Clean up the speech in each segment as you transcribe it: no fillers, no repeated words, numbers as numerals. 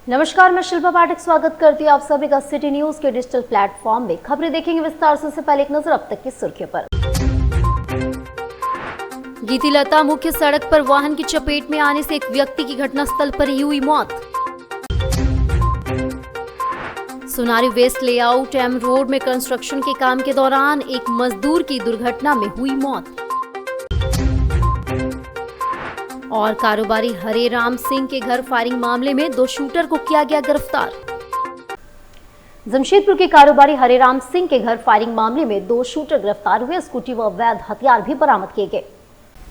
नमस्कार, मैं शिल्पा पाठक स्वागत करती हूँ आप सभी का सिटी न्यूज के डिजिटल प्लेटफॉर्म में। खबरें देखेंगे विस्तार से पहले एक नजर अब तक की सुर्खियों पर। गीतिलता मुख्य सड़क पर वाहन की चपेट में आने से एक व्यक्ति की घटनास्थल पर ही हुई मौत। Sonari west layout M road में कंस्ट्रक्शन के काम के दौरान एक मजदूर की दुर्घटना में हुई मौत। और कारोबारी हरे राम सिंह के घर फायरिंग मामले में 2 शूटर को किया गया गिरफ्तार। जमशेदपुर के कारोबारी हरे राम सिंह के घर फायरिंग मामले में 2 शूटर गिरफ्तार हुए। स्कूटी व अवैध हथियार भी बरामद किए गए।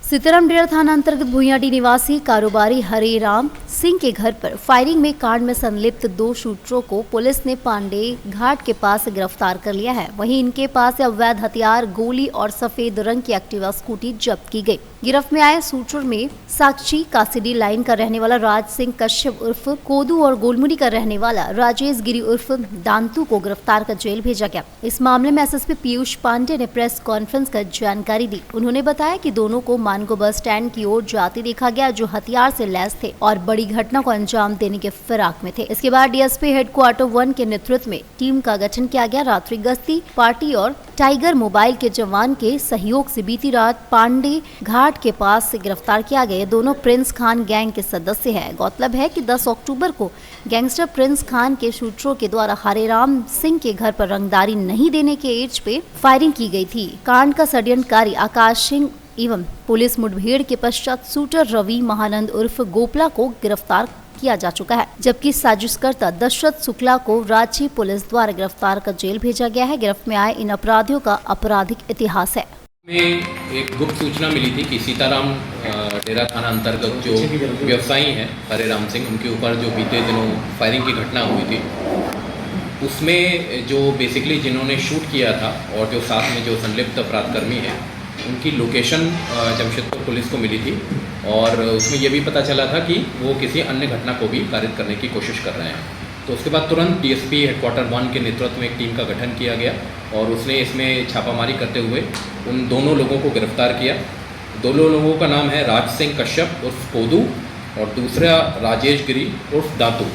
सीताराम डेरा थाना अंतर्गत भुइयाडी निवासी कारोबारी हरे राम सिंह के घर पर फायरिंग में कांड में संलिप्त 2 शूटरों को पुलिस ने पांडे घाट के पास गिरफ्तार कर लिया है। वहीं इनके पास से अवैध हथियार, गोली और सफेद रंग की एक्टिवा स्कूटी जब्त की गई। गिरफ्त में आए शूटर में साक्षी कासिडी लाइन का रहने वाला राज सिंह कश्यप उर्फ कोदू और गोलमुड़ी का रहने वाला राजेश गिरी उर्फ दांतू को गिरफ्तार कर जेल भेजा गया। इस मामले में एसएसपी पीयूष पांडे ने प्रेस कॉन्फ्रेंस कर जानकारी दी। उन्होंने बताया कि दोनों को मानगो बस स्टैंड की ओर जाते देखा गया, जो हथियार से लैस थे और बड़ी घटना को अंजाम देने के फिराक में थे। इसके बाद डीएसपी हेडक्वार्टर 1 के नेतृत्व में टीम का गठन किया गया। रात्रि गश्ती पार्टी और टाइगर मोबाइल के जवान के सहयोग से बीती रात पांडे घाट के पास से गिरफ्तार किया गया। दोनों प्रिंस खान गैंग के सदस्य हैं। गौरतलब है कि 10 अक्टूबर को गैंगस्टर प्रिंस खान के शूटरों के द्वारा हरे राम सिंह के घर पर रंगदारी नहीं देने के एज पे फायरिंग की गई थी। कांड का षड्यंत्रकारी आकाश सिंह एवं पुलिस मुठभेड़ के पश्चात शूटर रवि महानंद उर्फ गोपला को गिरफ्तार किया जा चुका है, जबकि साजिशकर्ता दशरथ शुक्ला को रांची पुलिस द्वारा गिरफ्तार कर जेल भेजा गया है। गिरफ्त में आए इन अपराधियों का आपराधिक इतिहास है। में एक गुप्त सूचना मिली थी कि सीताराम डेरा थाना अंतर्गत जो व्यवसायी हैं हरे राम सिंह, उनके ऊपर जो बीते दिनों फायरिंग की घटना हुई थी, उसमें जो बेसिकली जिन्होंने शूट किया था और जो साथ में जो संलिप्त अपराधकर्मी हैं, उनकी लोकेशन जमशेदपुर पुलिस को मिली थी और उसमें यह भी पता चला था कि वो किसी अन्य घटना को भी कारित करने की कोशिश कर रहे हैं। तो उसके बाद तुरंत डीएसपी हेडक्वार्टर 1 के नेतृत्व में एक टीम का गठन किया गया और उसने इसमें छापामारी करते हुए उन दोनों लोगों को गिरफ्तार किया। दोनों लोगों का नाम है राज सिंह कश्यप उर्फ कोदू और दूसरा राजेश गिरी उर्फ दांतू।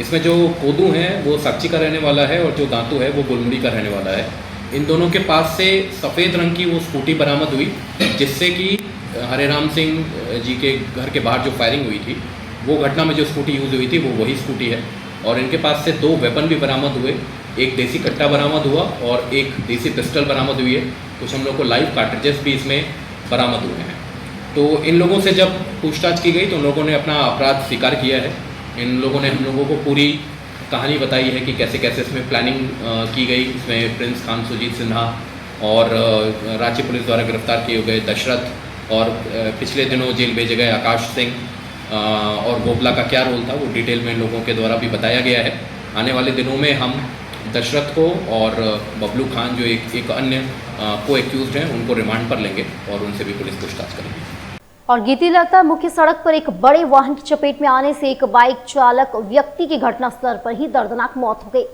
इसमें जो कोदू हैं वो साक्षी का रहने वाला है और जो दांतू है वो गोलमुड़ी का रहने वाला है। इन दोनों के पास से सफ़ेद रंग की वो स्कूटी बरामद हुई, जिससे कि हरे राम सिंह जी के घर के बाहर जो फायरिंग हुई थी, वो घटना में जो स्कूटी यूज़ हुई थी वो वही स्कूटी है। और इनके पास से 2 वेपन भी बरामद हुए, एक देसी कट्टा बरामद हुआ और एक देसी पिस्टल बरामद हुई है। कुछ हम लोग को लाइव कार्ट्रिजेस भी इसमें बरामद हुए हैं। तो इन लोगों से जब पूछताछ की गई तो उन लोगों ने अपना अपराध स्वीकार किया है। इन लोगों ने हम लोगों को पूरी कहानी बताई है कि कैसे कैसे इसमें प्लानिंग की गई। इसमें प्रिंस खान, सुजीत सिन्हा और रांची पुलिस द्वारा गिरफ्तार किए गए दशरथ और पिछले दिनों जेल भेजे गए आकाश सिंह और गोपला का क्या रोल था, वो डिटेल में लोगों के द्वारा भी बताया गया है। आने वाले दिनों में हम दशरथ को और बबलू खान जो एक अन्य को एक्यूज्ड हैं, उनको रिमांड पर लेंगे और उनसे भी पुलिस पूछताछ करेगी। और गीतिलता मुख्य सड़क पर एक बड़े वाहन की चपेट में आने से एक बाइक चालक व्यक्ति की घटनास्थल पर ही दर्दनाक मौत हो गई।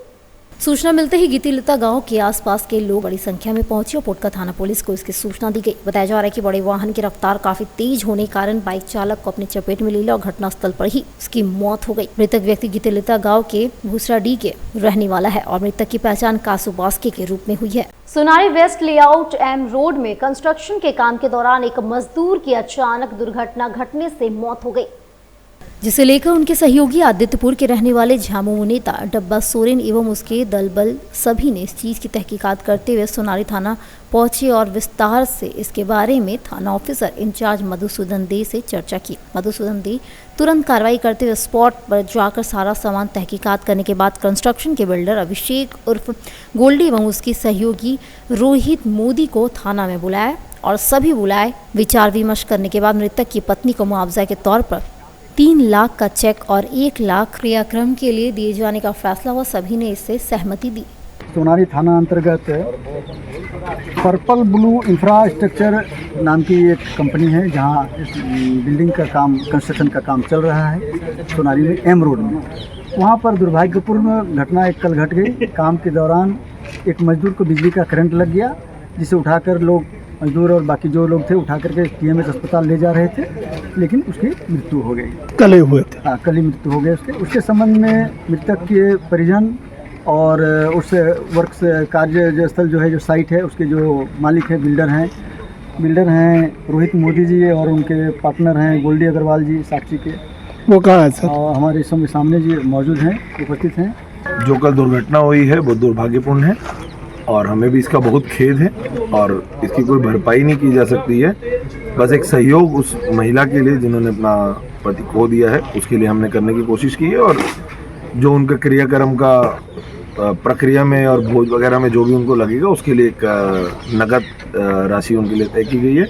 सूचना मिलते ही गीतिलता गांव के आसपास के लोग बड़ी संख्या में पहुंचे और पोटका थाना पुलिस को इसकी सूचना दी गई। बताया जा रहा है कि बड़े वाहन की रफ्तार काफी तेज होने के कारण बाइक चालक को अपनी चपेट में ले लिया और घटनास्थल पर ही उसकी मौत हो गई। मृतक व्यक्ति गीतिलता गांव के भूसराडी के रहने वाला है और मृतक की पहचान कासू बास्के के रूप में हुई है। Sonari west layout M road में कंस्ट्रक्शन के काम के दौरान एक मजदूर की अचानक दुर्घटना घटने से मौत हो गई, जिसे लेकर उनके सहयोगी आदित्यपुर के रहने वाले झामुमो नेता डब्बा सोरेन एवं उसके दलबल सभी ने इस चीज की तहकीकात करते हुए सोनारी थाना पहुंचे और विस्तार से इसके बारे में थाना ऑफिसर इंचार्ज मधुसूदन दे से चर्चा की। मधुसूदन दे तुरंत कार्रवाई करते हुए स्पॉट पर जाकर सारा सामान तहकीकात करने के बाद कंस्ट्रक्शन के बिल्डर अभिषेक उर्फ गोल्डी एवं उसकी सहयोगी रोहित मोदी को थाना में बुलाया और सभी बुलाए। विचार विमर्श करने के बाद मृतक की पत्नी को मुआवजा के तौर पर 3 लाख का चेक और 1 लाख क्रियाक्रम के लिए दिए जाने का फैसला हुआ। सभी ने इससे सहमति दी। सोनारी थाना अंतर्गत पर्पल ब्लू इंफ्रास्ट्रक्चर नाम की एक कंपनी है, जहां बिल्डिंग का काम, कंस्ट्रक्शन का काम चल रहा है सोनारी में एम रोड में। वहां पर दुर्भाग्यपूर्ण घटना एक कल घट गई। काम के दौरान एक मजदूर को बिजली का करंट लग गया, जिसे उठाकर लोग मजदूर और बाकी जो लोग थे उठा करके TMS अस्पताल ले जा रहे थे, लेकिन उसकी मृत्यु हो गई। कल ही हुए थे। हाँ, कल ही मृत्यु हो गई उसके संबंध में मृतक के परिजन और उस वर्क कार्य स्थल जो है, जो साइट है, उसके जो मालिक है, बिल्डर हैं रोहित मोदी जी और उनके पार्टनर हैं गोल्डी अग्रवाल जी साक्षी के, वो कहाँ है सर? और हमारे सामने जी मौजूद हैं, उपस्थित हैं। जो कल दुर्घटना हुई है वो दुर्भाग्यपूर्ण है और हमें भी इसका बहुत खेद है और इसकी कोई भरपाई नहीं की जा सकती है। बस एक सहयोग उस महिला के लिए जिन्होंने अपना पति खो दिया है उसके लिए हमने करने की कोशिश की है और जो उनका क्रियाक्रम का प्रक्रिया में और भोज वगैरह में जो भी उनको लगेगा उसके लिए एक नगद राशि उनके लिए तय की गई है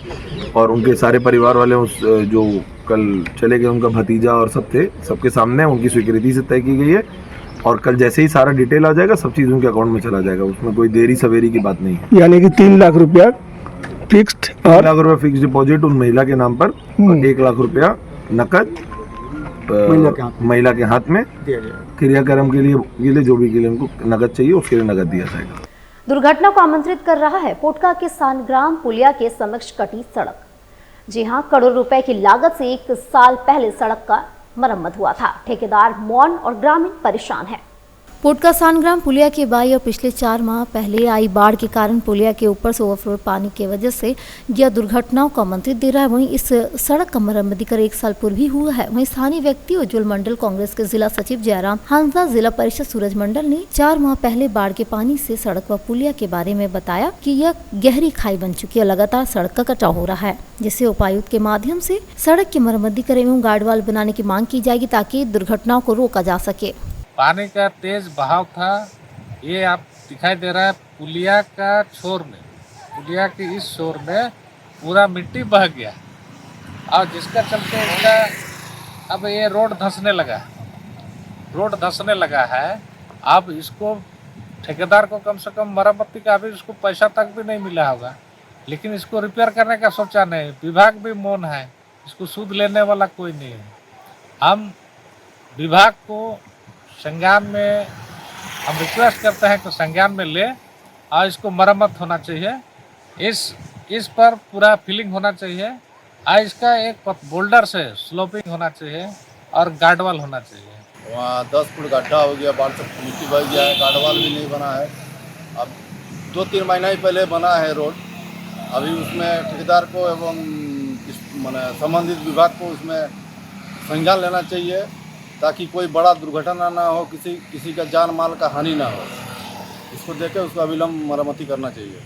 और उनके सारे परिवार वाले उस जो कल चले गए उनका भतीजा और सब थे, सबके सामने उनकी स्वीकृति से तय की गई है और कल जैसे ही सारा डिटेल आ जाएगा सब चीज़ उनके अकाउंट में चला जाएगा, उसमें कोई देरी सवेरी की बात नहीं है। यानी कि 3 लाख रुपया फिक्स्ड और 3 लाख रुपया फिक्स डिपॉजिट उन महिला के नाम पर और 1 लाख रुपया नकद महिला के हाथ में क्रियाक्रम के लिए जो भी के लिए उनको नगद चाहिए उसके लिए नगद दिया जाएगा। दुर्घटना को आमंत्रित कर रहा है पोटका के सानग्राम पुलिया के समक्ष कटी सड़क। जी हां, करोड़ रुपए की लागत से 1 साल पहले सड़क का मरम्मत हुआ था। ठेकेदार मौन और ग्रामीण परेशान है। पोटका सानग्राम पुलिया के बाई और पिछले 4 माह पहले आई बाढ़ के कारण पुलिया के ऊपर से ओवरफ्लो पानी की वजह से यह दुर्घटनाओं को आमंत्रित दे रहा है। वहीं इस सड़क का मरम्मती कर 1 साल पूर्व भी हुआ है। वहीं स्थानीय व्यक्ति उज्जवल मंडल, कांग्रेस के जिला सचिव जयराम हांसदा, जिला परिषद सूरज मंडल ने 4 माह पहले बाढ़ के पानी से सड़क व पुलिया के बारे में बताया कि यह गहरी खाई बन चुकी है, लगातार सड़क का कटाव हो रहा है, जिससे उपायुक्त के माध्यम से सड़क की मरम्मती करें एवं गार्डवाल बनाने की मांग की जाएगी ताकि दुर्घटनाओं को रोका जा सके। पानी का तेज बहाव था, ये आप दिखाई दे रहा है पुलिया का छोर में, पुलिया के इस छोर में पूरा मिट्टी बह गया और जिसका चलते इसका अब ये रोड धंसने लगा है। अब इसको ठेकेदार को कम से कम मरम्मती का अभी उसको पैसा तक भी नहीं मिला होगा, लेकिन इसको रिपेयर करने का सोचा नहीं। विभाग भी मौन है, इसको सूद लेने वाला कोई नहीं है। हम विभाग को संज्ञान में हम रिक्वेस्ट करते हैं कि संज्ञान में ले और इसको मरम्मत होना चाहिए, इस पर पूरा फिलिंग होना चाहिए और इसका एक बोल्डर से स्लोपिंग होना चाहिए और गार्डवाल होना चाहिए। वहाँ 10 फुट गड्ढा हो गया, बाढ़ से मिट्टी बह गया है, गार्डवाल भी नहीं बना है। अब 2-3 महीना ही पहले बना है रोड। अभी उसमें ठेकेदार को एवं संबंधित विभाग को उसमें संज्ञान लेना चाहिए ताकि कोई बड़ा दुर्घटना ना हो, किसी का जान माल का हानि ना हो। इसको देखे उसको अविलंब मरम्मती करना चाहिए।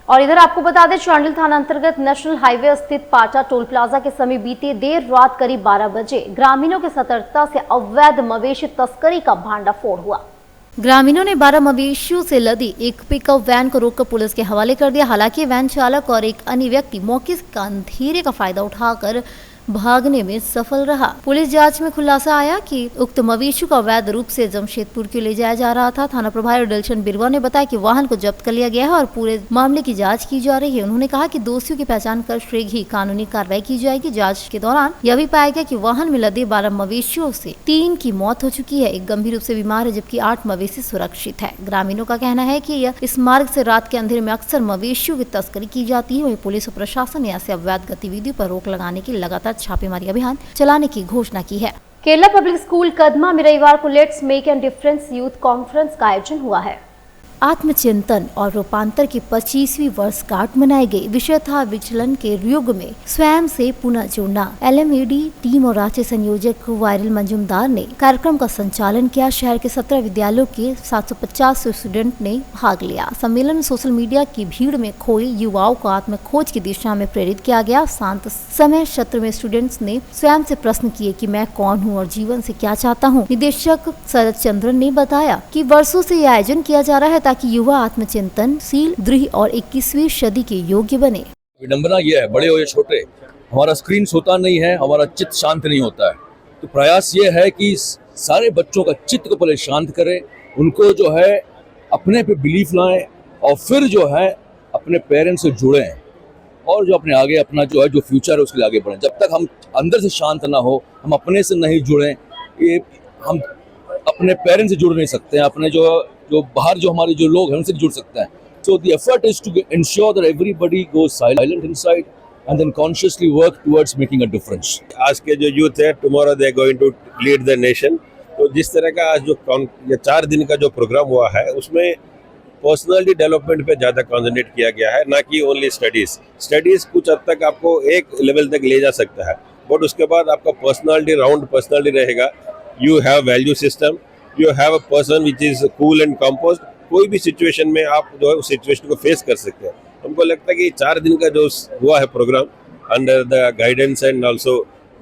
और इधर आपको बता दें, चांडिल थाना अंतर्गत नेशनल हाईवे स्थित पाटा टोल प्लाजा के समीप बीते देर रात करीब 12 बजे ग्रामीणों की सतर्कता से अवैध मवेशी तस्करी का भांडाफोड़ हुआ। ग्रामीणों ने 12 मवेशियों से लदी एक पिकअप वैन को रोककर पुलिस के हवाले कर दिया। हालांकि वैन चालक और एक अन्य व्यक्ति मौके का अंधेरे का फायदा उठाकर भागने में सफल रहा। पुलिस जांच में खुलासा आया कि उक्त मवेशी को अवैध रूप से जमशेदपुर के ले जाया जा रहा था। थाना प्रभारी दिलशन बिरवा ने बताया कि वाहन को जब्त कर लिया गया है और पूरे मामले की जांच की जा रही है। उन्होंने कहा कि दोषियों की पहचान कर शीघ्र ही कानूनी कार्रवाई की जाएगी। जांच के दौरान यह भी पाया गया कि वाहन में लदे 12 मवेशियों से 3 की मौत हो चुकी है, एक गंभीर रूप से बीमार है जबकि 8 मवेशी सुरक्षित है। ग्रामीणों का कहना है कि इस मार्ग से रात के अंधेरे में अक्सर मवेशियों की तस्करी की जाती है। वहीं पुलिस और प्रशासन ने ऐसे अवैध गतिविधियों पर रोक लगाने की लगातार छापेमारी अभियान चलाने की घोषणा की है। केरला पब्लिक स्कूल कदमा में रविवार को let's make an difference youth conference का आयोजन हुआ है। आत्मचिंतन और रूपांतर की 25वीं वर्षगांठ मनाई गई। विषय था विचलन के युग में स्वयं से पुनः जुड़ना। LMAD टीम और राज्य संयोजक वायरल मंजुमदार ने कार्यक्रम का संचालन किया। शहर के 17 विद्यालयों के 750 स्टूडेंट ने भाग लिया। सम्मेलन में सोशल मीडिया की भीड़ में खोए युवाओं को आत्म खोज की दिशा में प्रेरित किया गया। शांत समय सत्र में स्टूडेंट्स ने स्वयं से प्रश्न किए कि मैं कौन हूँ और जीवन से क्या चाहता हूँ। निदेशक शरद चंद्रन ने बताया कि वर्षों से यह आयोजन किया जा रहा है ताकि युवा आत्मचिंतनशील, दृढ़ और 21वीं सदी के योग्य बने। विडंबना ये है, बड़े हो या छोटे, हमारा स्क्रीन सोता नहीं है, हमारा चित्त शांत नहीं होता है। तो प्रयास ये है कि सारे बच्चों का चित्त को पहले शांत करें, उनको जो है अपने पे बिलीफ लाएं और फिर जो है अपने पेरेंट्स से जुड़ें और जो अपने आगे अपना जो है जो फ्यूचर है उसके लिए आगे बढ़ें। जब तक हम अंदर से शांत ना हो, हम अपने से नहीं जुड़ें, ये हम अपने पेरेंट्स से जुड़ नहीं सकते हैं। अपने जो बाहर जो हमारे जो लोग हैं उनसे जुड़ सकते हैं, So the effort is to ensure that everybody goes silent inside and then consciously work towards making a difference. आज के जो यूथ है tomorrow they going to lead the nation. तो जिस तरह का आज जो ये 4 दिन का जो प्रोग्राम हुआ है उसमें पर्सनालिटी डेवलपमेंट पे ज़्यादा कॉन्सेंट्रेट किया गया है, ना कि ओनली स्टडीज़ कुछ हद तक आपको एक लेवल तक ले जा सकता है, बट उसके बाद आपका राउंड पर्सनालिटी रहेगा। You have value system, you have a person which is cool and composed. कोई भी सिचुएशन में आप जो है उस सिचुएशन को फेस कर सकते हैं। हमको लगता है कि 4 दिन का जो हुआ है programme under the guidance and also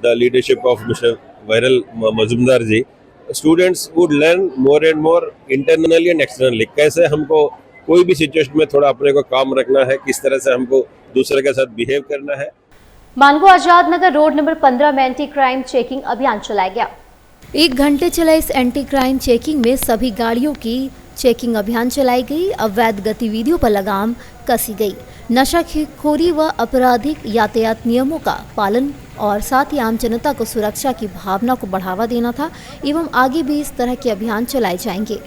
the leadership of mister Viral Majumdar ji, students would learn more and more internally and externally, कैसे हमको कोई भी सिचुएशन में थोड़ा अपने को काम रखना है, किस तरह से हमको दूसरे के साथ बिहेव करना है। मानगो आजाद नगर रोड नंबर 15 में एंटी क्राइम चेकिंग अभियान चलाया गया। 1 घंटे चला इस एंटी क्राइम चेकिंग में सभी गाड़ियों की चेकिंग अभियान चलाई गई। अवैध गतिविधियों पर लगाम कसी गई। नशाखोरी व आपराधिक यातायात नियमों का पालन और साथ ही आम जनता को सुरक्षा की भावना को बढ़ावा देना था एवं आगे भी इस तरह के अभियान चलाए जाएंगे।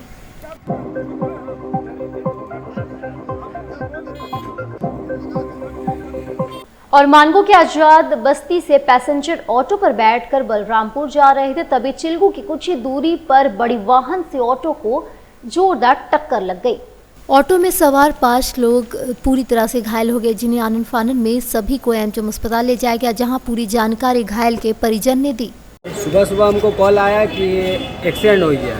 और मानगो के आजाद बस्ती से पैसेंजर ऑटो पर बैठकर बलरामपुर जा रहे थे, तभी चिल्गू की कुछ ही दूरी पर बड़ी वाहन से ऑटो को जोरदार टक्कर लग गई। ऑटो में सवार 5 लोग पूरी तरह से घायल हो गए, जिन्हें आनन फानन में सभी को एमएम अस्पताल ले जाया गया, जहां पूरी जानकारी घायल के परिजन ने दी। सुबह हमको कॉल आया कि एक्सीडेंट हो गया,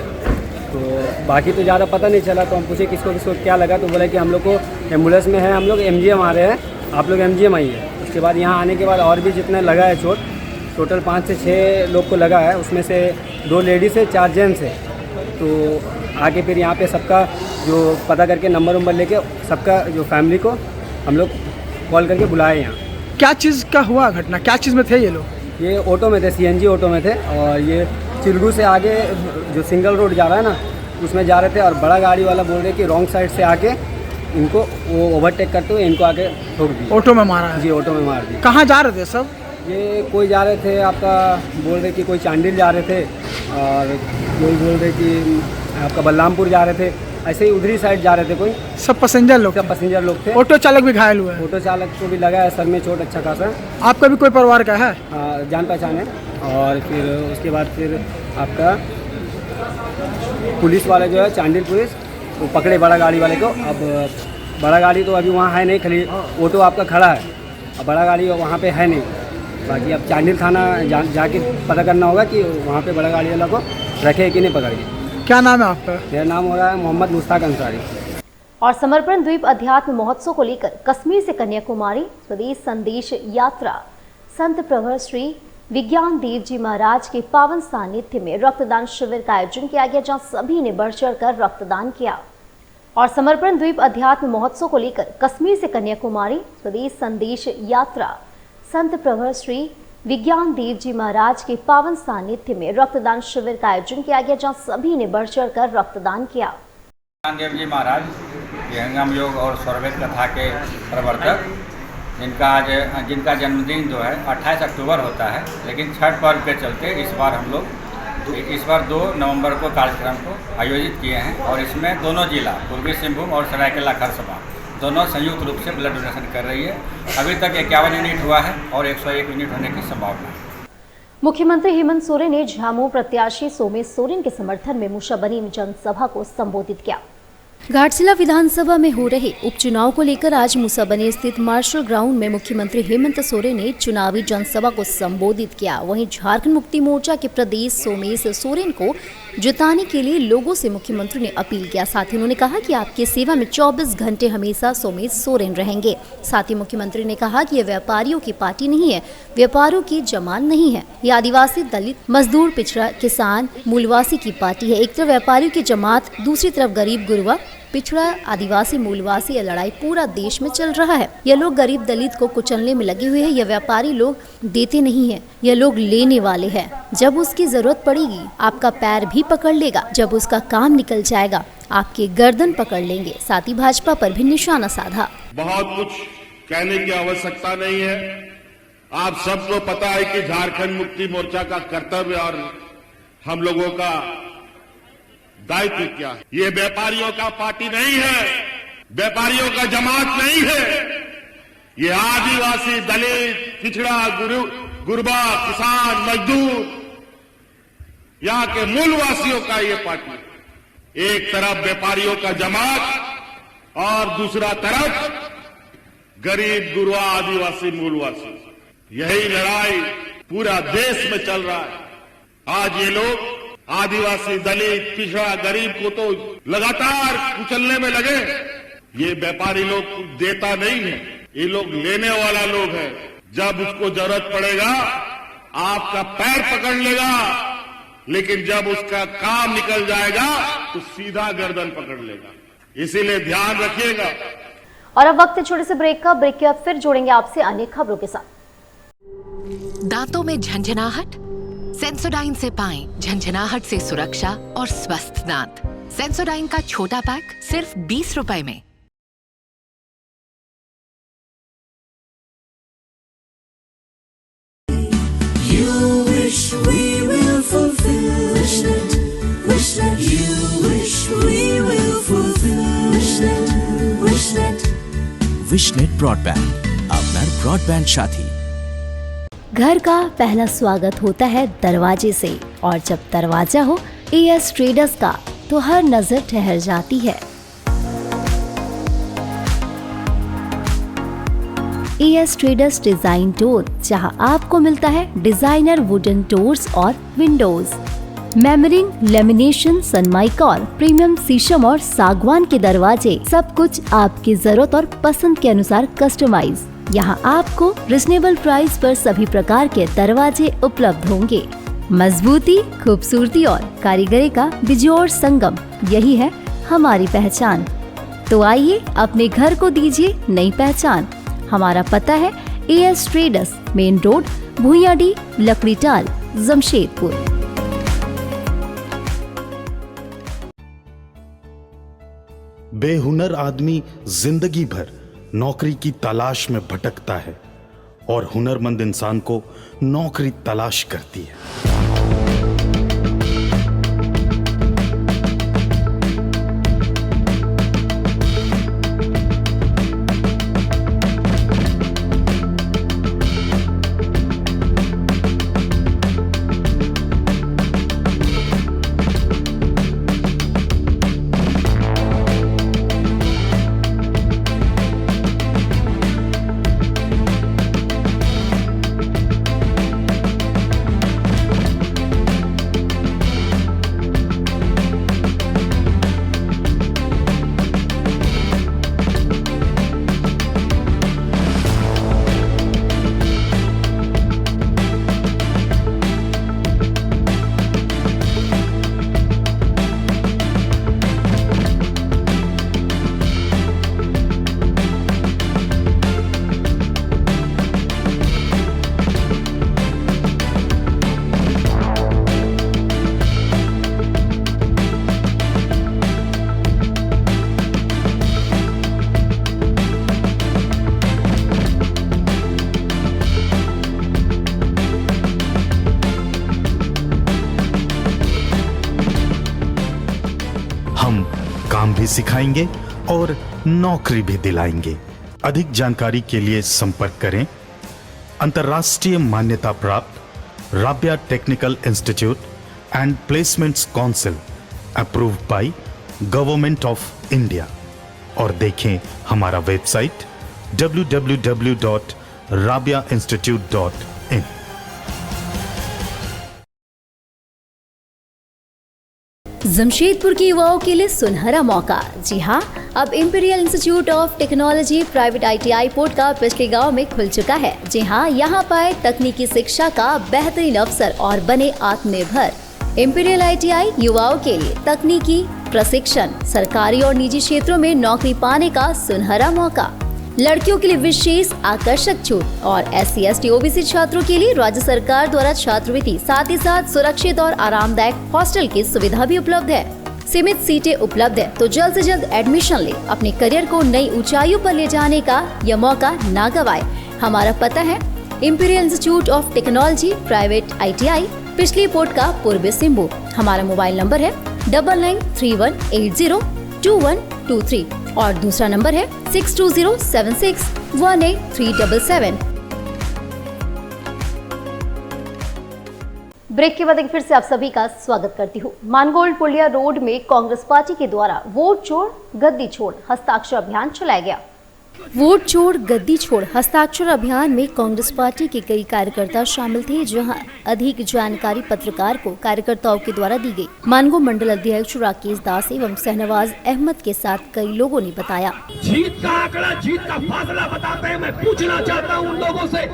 तो बाकी तो ज़्यादा पता नहीं चला। तो हम पूछे किसको क्या लगा, तो बोला कि हम लोग को एम्बुलेंस में है, हम लोग एमजीएम आ रहे हैं, आप लोग एमजीएम आइए। उसके बाद यहाँ आने के बाद और भी जितने लगा है चोट, टोटल 5 से 6 लोग को लगा है, उसमें से 2 लेडीज़ है, 4 जेंट्स है। तो आके फिर यहाँ पे सबका जो पता करके नंबर लेके सबका जो फैमिली को हम लोग कॉल करके बुलाए यहाँ। क्या चीज़ का हुआ घटना, क्या चीज़ में थे ये लोग? ये ऑटो में थे, सीएनजी ऑटो में थे, और ये चिल्गू से आगे जो सिंगल रोड जा रहा है ना, उसमें जा रहे थे, और बड़ा गाड़ी वाला बोल रहे कि रॉन्ग साइड से आके इनको वो ओवरटेक करते हुए इनको आके ठोक दिया। ऑटो में मारा है? जी, ऑटो में मार दिया। कहाँ जा रहे थे सब? ये कोई जा रहे थे आपका बोल रहे कि कोई चांडिल जा रहे थे, और कोई बोल रहे कि आपका बलरामपुर जा रहे थे, ऐसे ही उधरी साइड जा रहे थे। कोई सब पैसेंजर लोग? सब पैसेंजर लोग थे। ऑटो चालक भी घायल हुआ है? ऑटो चालक को भी लगा है सर में चोट अच्छा खासा। आपका भी कोई परिवार का है? जान पहचान है। और फिर उसके बाद फिर आपका पुलिस वाले जो है चांडिल पुलिस, वो पकड़े बड़ा गाड़ी वाले को। अब बड़ा गाड़ी तो अभी वहाँ है नहीं, खाली ऑटो आपका खड़ा है, अब बड़ा गाड़ी वहाँ पे है नहीं। बाकी अब चांडिल थाना जाके पता करना होगा कि वहाँ पे बड़ा गाड़ी वाला को रखे कि नहीं पकड़ के। क्या नाम है आपका? मेरा नाम हो रहा है मोहम्मद मुश्ताक अंसारी। और समर्पण द्वीप अध्यात्म महोत्सव को लेकर कश्मीर से कन्याकुमारी स्वदेश संदेश यात्रा संत प्रवर श्री विज्ञान देव जी महाराज के पावन सानिध्य में रक्तदान शिविर का आयोजन किया गया, जहां सभी ने बढ़ चढ़ कर रक्तदान किया। और समर्पण द्वीप अध्यात्म महोत्सव को लेकर कश्मीर से कन्याकुमारी स्वदेश संदेश यात्रा संत प्रवर श्री विज्ञान देव जी महाराज के पावन सानिध्य में रक्तदान शिविर का आयोजन किया गया, जहां सभी ने बढ़ चढ़ कर रक्तदान किया। विज्ञान देव जी महाराज विहंगम योग और स्वरवेद कथा के प्रवर्तक, जिनका जन्मदिन जो है 28 अक्टूबर होता है, लेकिन छठ पर्व के चलते इस बार 2 नवंबर को कार्यक्रम को आयोजित किए हैं। और इसमें दोनों जिला पूर्वी सिंहभूम और सरायकेला खरसावां दोनों संयुक्त रूप से ब्लड डोनेशन कर रही है। अभी तक 51 यूनिट हुआ है और 101 यूनिट होने की संभावना है। मुख्यमंत्री हेमंत सोरेन ने झामू प्रत्याशी सोमेश सोरेन के समर्थन में मुशाबनी में जनसभा को संबोधित किया। घाटशिला विधानसभा में हो रहे उपचुनाव को लेकर आज मुसाबनी स्थित मार्शल ग्राउंड में मुख्यमंत्री हेमंत सोरेन ने चुनावी जनसभा को संबोधित किया। वहीं झारखंड मुक्ति मोर्चा के प्रदेश सोमेश सोरेन को जिताने के लिए लोगों से मुख्यमंत्री ने अपील किया। साथ ही उन्होंने कहा कि आपकी सेवा में 24 घंटे हमेशा सोमेश सोरेन रहेंगे। साथ ही मुख्यमंत्री ने कहा कि यह व्यापारियों की पार्टी नहीं है, व्यापारियों की जमान नहीं है, यह आदिवासी, दलित, मजदूर, पिछड़ा, किसान, मूलवासी की पार्टी है। एक तरफ व्यापारियों की जमात, दूसरी तरफ गरीब, गुरबा, पिछड़ा, आदिवासी, मूलवासी, यह लड़ाई पूरा देश में चल रहा है। यह लोग गरीब दलित को कुचलने में लगे हुए हैं। यह व्यापारी लोग देते नहीं है, यह लोग लेने वाले हैं। जब उसकी जरूरत पड़ेगी आपका पैर भी पकड़ लेगा, जब उसका काम निकल जाएगा आपके गर्दन पकड़ लेंगे। साथ ही भाजपा पर भी निशाना साधा। बहुत कुछ कहने की आवश्यकता नहीं है, आप सबको पता है कि झारखंड मुक्ति मोर्चा का कर्तव्य और हम लोगों का दायित्व क्या है। ये व्यापारियों का पार्टी नहीं है, व्यापारियों का जमात नहीं है। ये आदिवासी, दलित, पिछड़ा, गुरबा, किसान, मजदूर, यहाँ के मूलवासियों का ये पार्टी है। एक तरफ व्यापारियों का जमात और दूसरा तरफ गरीब, गुरबा, आदिवासी, मूलवासी। यही लड़ाई पूरा देश में चल रहा है। आज ये लोग आदिवासी, दलित, पिछड़ा, गरीब को तो लगातार कुचलने में लगे। ये व्यापारी लोग देता नहीं है, ये लोग लेने वाला लोग है। जब उसको जरूरत पड़ेगा आपका पैर पकड़ लेगा, लेकिन जब उसका काम निकल जाएगा तो सीधा गर्दन पकड़ लेगा। इसीलिए ध्यान रखिएगा। और अब वक्त है छोटे से ब्रेक का। ब्रेक के बाद फिर जोड़ेंगे आपसे अन्य खबरों के साथ। दांतों में झंझनाहट? सेंसोडाइन से पाएं झंझनाहट से सुरक्षा और स्वस्थ दांत। सेंसोडाइन का छोटा पैक सिर्फ 20 रुपए में। विशनेट ब्रॉडबैंड, আপনার ब्रॉडबैंड साथी। घर का पहला स्वागत होता है दरवाजे से, और जब दरवाजा हो एएस ट्रेडर्स का तो हर नजर ठहर जाती है। एएस ट्रेडर्स डिजाइन डोर, जहां आपको मिलता है डिजाइनर वुडन डोर्स और विंडोज, मेमरिंग, लेमिनेशन, सनमाइका, प्रीमियम शीशम और सागवान के दरवाजे। सब कुछ आपकी जरूरत और पसंद के अनुसार कस्टमाइज। यहाँ आपको रिजनेबल प्राइस पर सभी प्रकार के दरवाजे उपलब्ध होंगे। मजबूती, खूबसूरती और कारीगरी का बेजोड़ संगम, यही है हमारी पहचान। तो आइए अपने घर को दीजिए नई पहचान। हमारा पता है AS traders, main road, Bhuiyadih, Lakdital, Jamshedpur. बेहुनर आदमी जिंदगी भर नौकरी की तलाश में भटकता है और हुनरमंद इंसान को नौकरी तलाश करती है। काम भी सिखाएंगे और नौकरी भी दिलाएंगे। अधिक जानकारी के लिए संपर्क करें अंतर्राष्ट्रीय मान्यता प्राप्त Rabia technical institute and placements council, approved by government of India, और देखें हमारा वेबसाइट www.rabiainstitute.in। जमशेदपुर के युवाओं के लिए सुनहरा मौका। जी हाँ, अब imperial institute of technology private ITI port का पिछले गांव में खुल चुका है। जी हाँ, यहाँ पाए तकनीकी शिक्षा का बेहतरीन अवसर और बने आत्मनिर्भर। इंपीरियल ITI युवाओं के लिए तकनीकी प्रशिक्षण, सरकारी और निजी क्षेत्रों में नौकरी पाने का सुनहरा मौका। लड़कियों के लिए विशेष आकर्षक छूट और SC ST OBC छात्रों के लिए राज्य सरकार द्वारा छात्रवृत्ति, साथ ही साथ सुरक्षित और आरामदायक हॉस्टल की सुविधा भी उपलब्ध है। सीमित सीटें उपलब्ध है, तो जल्द से जल्द एडमिशन ले। अपने करियर को नई ऊंचाइयों पर ले जाने का यह मौका ना गवाए। हमारा पता है imperial institute of technology private ITI, पिछली पोर्ट का पूर्वी सिंबू। हमारा मोबाइल नंबर है 993180 2123 और दूसरा नंबर है 6207618377। ब्रेक के बाद एक फिर से आप सभी का स्वागत करती हूँ। मानगोल्ड पुलिया रोड में कांग्रेस पार्टी के द्वारा वोट छोड़ गद्दी छोड़ हस्ताक्षर अभियान चलाया गया। वोट छोड़ गद्दी छोड़ हस्ताक्षर अभियान में कांग्रेस पार्टी के कई कार्यकर्ता शामिल थे, जहां अधिक जानकारी पत्रकार को कार्यकर्ताओं के द्वारा दी गई। मानगो मंडल अध्यक्ष राकेश दास एवं शहनवाज अहमद के साथ कई लोगों ने बताया। जीत का आंकड़ा, जीत का फासला बताते हैं। मैं पूछना चाहता हूं उन लोगों से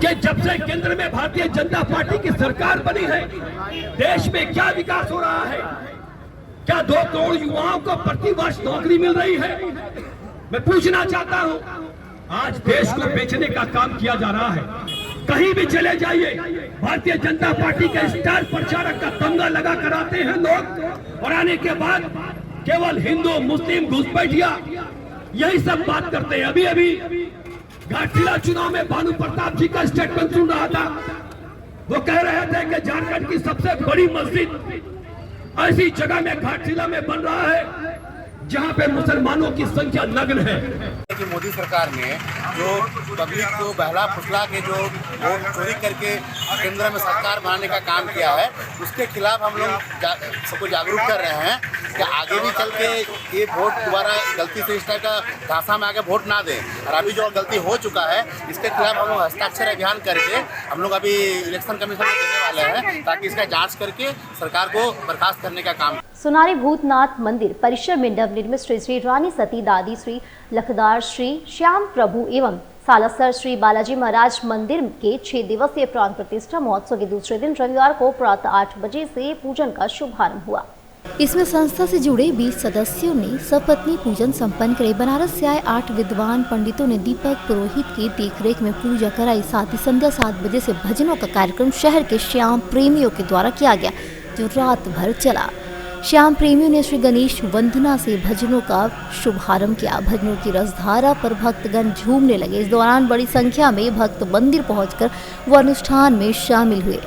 कि जब से केंद्र में भारतीय जनता पार्टी की सरकार बनी है, देश में क्या विकास हो रहा है? क्या 2 करोड़ युवाओं को प्रति वर्ष नौकरी मिल रही है? मैं पूछना चाहता हूं। आज देश को बेचने का काम किया जा रहा है। कहीं भी चले जाइए, भारतीय जनता पार्टी के स्टार प्रचारक का तमगा लगा कर आते हैं लोग, और आने के बाद केवल हिंदू मुस्लिम घुसपैठिया यही सब बात करते हैं। अभी अभी घाटशिला चुनाव में भानु प्रताप जी का स्टेटमेंट सुन रहा था। वो कह रहे थे कि झारखंड की सबसे बड़ी मस्जिद ऐसी जगह में घाटशिला में बन रहा है जहां पे मुसलमानों की संख्या नग्न है। कि मोदी सरकार ने जो पब्लिक को बहला फुसला के जो वोट चोरी करके केंद्र में सरकार बनाने का काम किया है, उसके खिलाफ हम लोग सबको जागरूक कर रहे हैं कि आगे भी चल के ये वोट दोबारा गलती से इस टाइप का धासा में आगे वोट ना दें। और अभी जो गलती हो चुका है, इसके खिलाफ हम लोग हस्ताक्षर अभियान करके हम लोग अभी इलेक्शन कमीशन को देने वाले हैं, ताकि इसका जाँच करके सरकार को बर्खास्त करने का काम। सोनारी भूतनाथ मंदिर परिसर में नवनिर्मित श्री श्री रानी सती दादी श्री लखदार श्री श्याम प्रभु एवं सालासर श्री बालाजी महाराज मंदिर के 6 दिवसीय प्राण प्रतिष्ठा महोत्सव के दूसरे दिन रविवार को प्रातः 8 बजे से पूजन का शुभारंभ हुआ। इसमें संस्था से जुड़े 20 सदस्यों ने सपत्नी पूजन संपन्न करे। बनारस से आए 8 विद्वान पंडितों ने दीपक पुरोहित की देखरेख में पूजा कराई। साथ ही संध्या 7 बजे से भजनों का कार्यक्रम शहर के श्याम प्रेमियों के द्वारा किया गया, जो रात भर चला। श्याम प्रेमियों ने श्री गणेश वंदना से भजनों का शुभारंभ किया। भजनों की रसधारा पर भक्तगण झूमने लगे। इस दौरान बड़ी संख्या में भक्त मंदिर पहुंचकर वो अनुष्ठान में शामिल हुए।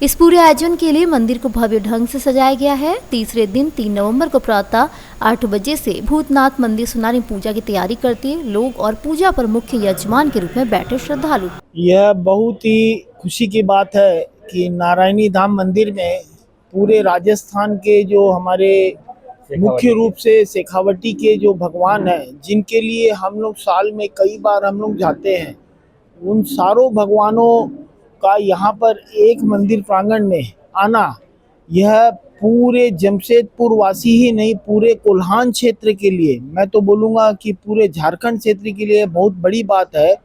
इस पूरे आयोजन के लिए मंदिर को भव्य ढंग से सजाया गया है। तीसरे दिन 3 नवंबर को प्रातः 8 बजे से भूतनाथ मंदिर सोनारी पूजा की तैयारी करते लोग और पूजा पर मुख्य यजमान के रूप में बैठे श्रद्धालु। यह बहुत ही खुशी की बात है कि नारायणी धाम मंदिर में पूरे राजस्थान के जो हमारे मुख्य रूप से शेखावटी के जो भगवान हैं, जिनके लिए हम लोग साल में कई बार हम लोग जाते हैं, उन सारों भगवानों का यहाँ पर एक मंदिर प्रांगण में आना, यह पूरे जमशेदपुर वासी ही नहीं, पूरे कोल्हान क्षेत्र के लिए, मैं तो बोलूँगा कि पूरे झारखंड क्षेत्र के लिए बहुत बड़ी बात है।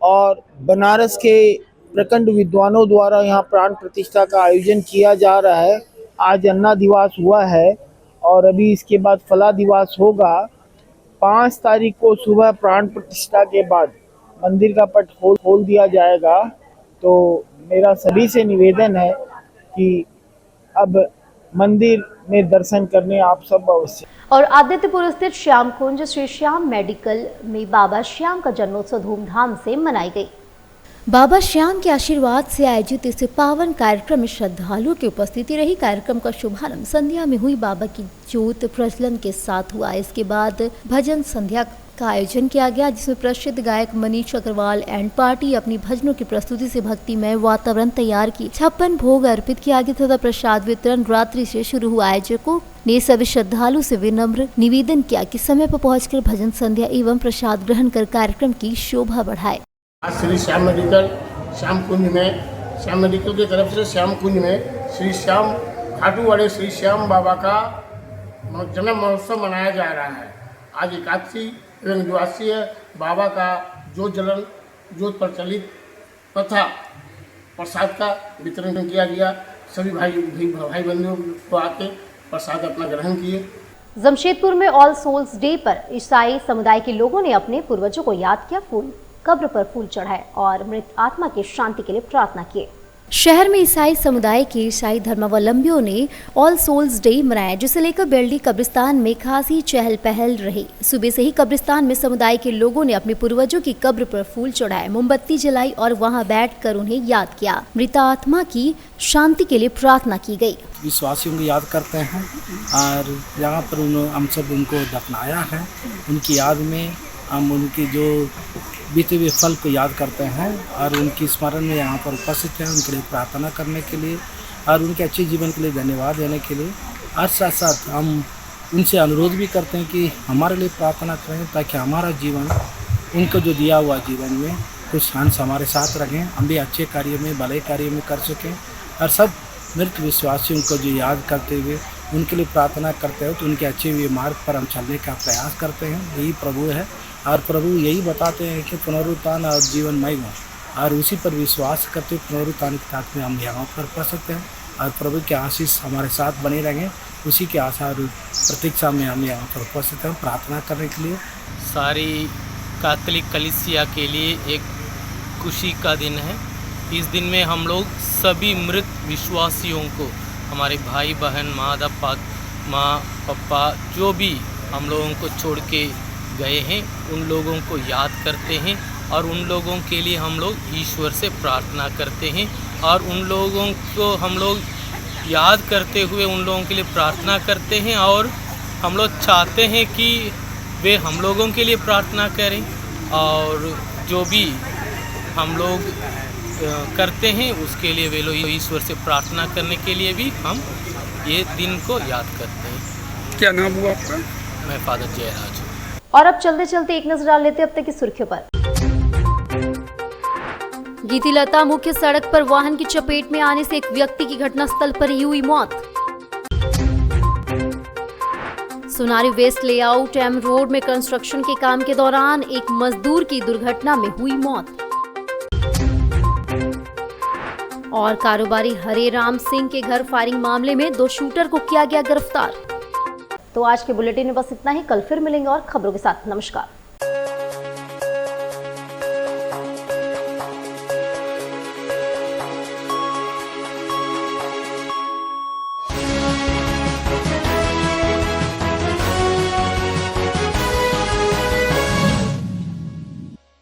और बनारस के प्रखंड विद्वानों द्वारा यहाँ प्राण प्रतिष्ठा का आयोजन किया जा रहा है। आज अन्नादिवास हुआ है और अभी इसके बाद फलादिवास होगा। 5 तारीख को सुबह प्राण प्रतिष्ठा के बाद मंदिर का पट खोल दिया जाएगा। तो मेरा सभी से निवेदन है कि अब मंदिर में दर्शन करने आप सब अवश्य। और आदित्यपुर स्थित श्याम कुंज श्री श्याम मेडिकल में बाबा श्याम का जन्मोत्सव धूमधाम से मनाई गई। बाबा श्याम के आशीर्वाद से आयोजित इस पावन कार्यक्रम में श्रद्धालुओं की उपस्थिति रही। कार्यक्रम का शुभारंभ संध्या में हुई बाबा की ज्योत प्रज्वलन के साथ हुआ। इसके बाद भजन संध्या का आयोजन किया गया, जिसमें प्रसिद्ध गायक मनीष अग्रवाल एंड पार्टी अपनी भजनों की प्रस्तुति से भक्तिमय वातावरण तैयार की। 56 भोग अर्पित किया गया तथा प्रसाद वितरण रात्रि से शुरू हुआ। आयोजकों ने सभी श्रद्धालु से विनम्र निवेदन किया कि समय पर पहुंचकर भजन संध्या एवं प्रसाद ग्रहण कर कार्यक्रम की शोभा बढ़ाए। आज श्री श्याम मेडिकल श्याम कुंज में, श्याम मेडिकल की तरफ से श्याम कुंज में श्री श्याम खाटू वाले श्री श्याम बाबा का जन्म महोत्सव मनाया जा रहा है। आज एकादशी एवं द्वादशी है। बाबा का ज्योत प्रचलित तथा प्रसाद का वितरण किया गया। सभी भाई बंधुओं को आके प्रसाद अपना ग्रहण किए। जमशेदपुर में ऑल सोल्स डे पर ईसाई समुदाय के लोगों ने अपने पूर्वजों को याद किया, कब्र पर फूल चढ़ाए और मृत आत्मा की शांति के लिए प्रार्थना किए। शहर में ईसाई समुदाय के ईसाई धर्मावलंबियों ने ऑल सोल्स डे मनाया, जिसे लेकर बेल्डी कब्रिस्तान में खासी चहल पहल रही। सुबह से ही कब्रिस्तान में समुदाय के लोगों ने अपने पूर्वजों की कब्र पर फूल चढ़ाए, मोमबत्ती जलाई और वहां बैठकर उन्हें याद किया। मृत आत्मा की शांति के लिए प्रार्थना की गई। विश्वासियों को याद करते हैं और यहाँ पर हम सब उनको दफनाया है। उनकी याद में हम उनकी जो बीते हुए फल को याद करते हैं और उनकी स्मरण में यहाँ पर उपस्थित हैं, उनके लिए प्रार्थना करने के लिए और उनके अच्छे जीवन के लिए धन्यवाद देने के लिए। और साथ साथ हम उनसे अनुरोध भी करते हैं कि हमारे लिए प्रार्थना करें ताकि हमारा जीवन उनको जो दिया हुआ जीवन में कुछ अंश हमारे साथ रखें, हम भी अच्छे कार्य में भले कार्य में कर सकें। और सब मृत विश्वासियों को जो याद करते हुए उनके लिए प्रार्थना करते हो तो उनके अच्छे हुए मार्ग पर हम चलने का प्रयास करते हैं। यही प्रभु है और प्रभु यही बताते हैं कि पुनरुत्थान और जीवनमय हो और उसी पर विश्वास करते पुनरुत्थान के साथ में हम यहाँ पर पढ़ सकते हैं और प्रभु के आशीष हमारे साथ बने रहेंगे। उसी के आशा और प्रतीक्षा में हम यहाँ पर उपस्थित हैं प्रार्थना करने के लिए। सारी कैथोलिक कलीसिया के लिए एक खुशी का दिन है। इस दिन में हम लोग सभी मृत विश्वासियों को, हमारे भाई बहन, माँ पापा जो भी हम लोगों को छोड़ के गए हैं, उन लोगों को याद करते हैं और उन लोगों के लिए हम लोग ईश्वर से प्रार्थना करते हैं और उन लोगों को हम लोग याद करते हुए उन लोगों के लिए प्रार्थना करते हैं और हम लोग चाहते हैं कि वे हम लोगों के लिए प्रार्थना करें और जो भी हम लोग करते हैं उसके लिए वे लोग ईश्वर से प्रार्थना करने के लिए भी हम ये दिन को याद करते हैं। क्या नाम हुआ आपका? मैं फादर जयराज। और अब चलते चलते एक नजर डाल लेते अब तक की सुर्खियों पर। गीतिलता मुख्य सड़क पर वाहन की चपेट में आने से एक व्यक्ति की घटनास्थल पर ही हुई मौत। Sonari west layout M road में कंस्ट्रक्शन के काम के दौरान एक मजदूर की दुर्घटना में हुई मौत। और कारोबारी हरे राम सिंह के घर फायरिंग मामले में 2 शूटर को किया गया गिरफ्तार। तो आज के बुलेटिन में बस इतना ही। कल फिर मिलेंगे और खबरों के साथ। नमस्कार।